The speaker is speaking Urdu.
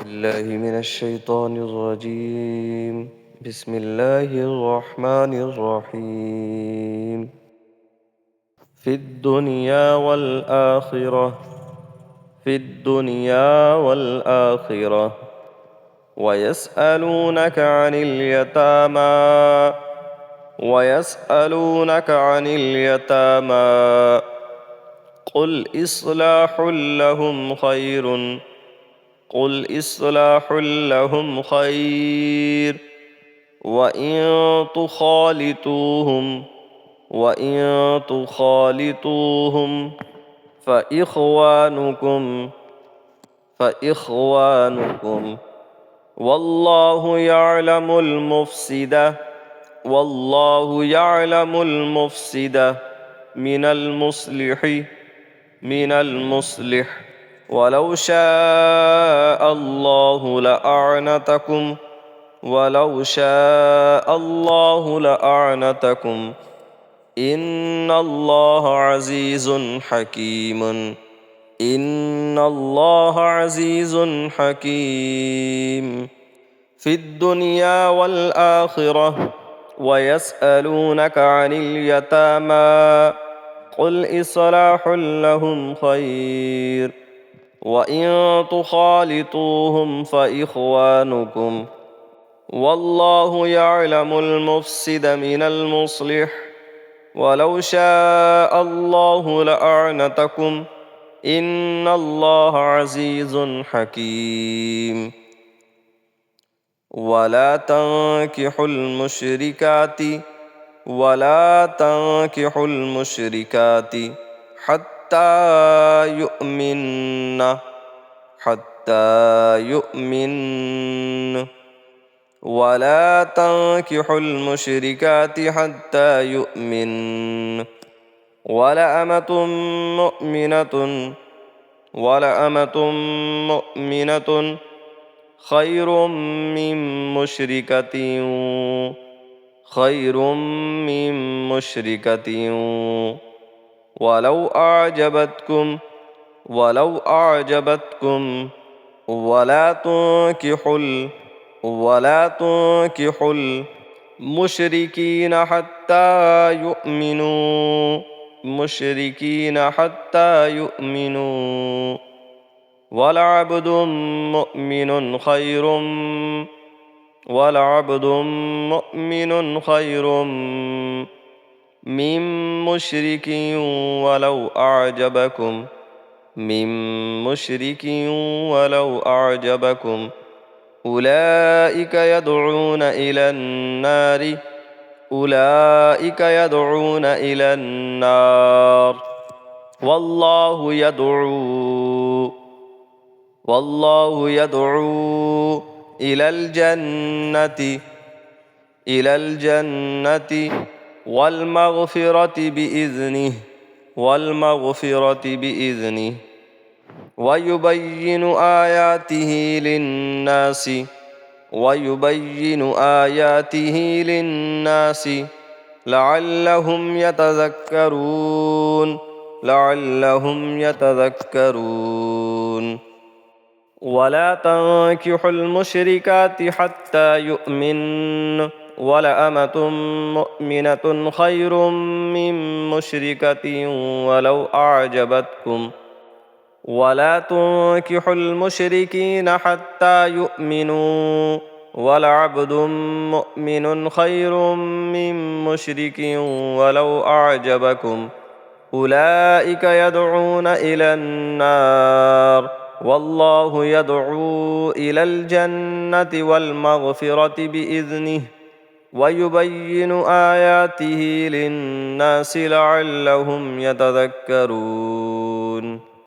بالله من الشيطان الرجيم. بسم الله الرحمن الرحيم. في الدنيا والآخرة في الدنيا والآخرة ويسألونك عن اليتامى قل إصلاح لهم خير وإن تخالطوهم فإخوانكم والله يعلم المفسد من المصلح ولو شاء الله لأعنتكم إن الله عزيز حكيم. في الدنيا والآخرة ويسألونك عن اليتامى قل إصلاح لهم خير وإن تخالطوهم فإخوانكم والله يعلم المفسد من المصلح ولو شاء الله لأعنتكم إن الله عزيز حكيم. ولا تنكحوا المشركات حتى يؤمن ولا تنكحوا المشركات حتى يؤمن ولأمة مؤمنة خير من مشركة ولو أعجبتكم ولا تنكحوا المشركين حتى يؤمنوا ولعبد مؤمن خير من مشرك ولو أعجبكم أولئك يدعون إلى النار والله يدعو إلى الجنة والمغفرة بإذنه ويبين آياته للناس لعلهم يتذكرون. ولا تنكحوا المشركات حتى يؤمن ولأمة مؤمنة خير من مشركة ولو أعجبتكم ولا تنكحوا المشركين حتى يؤمنوا ولعبد مؤمن خير من مشرك ولو أعجبكم أولئك يدعون إلى النار والله يدعو إلى الجنة والمغفرة بإذنه ويبين آياته للناس لعلهم يتذكرون.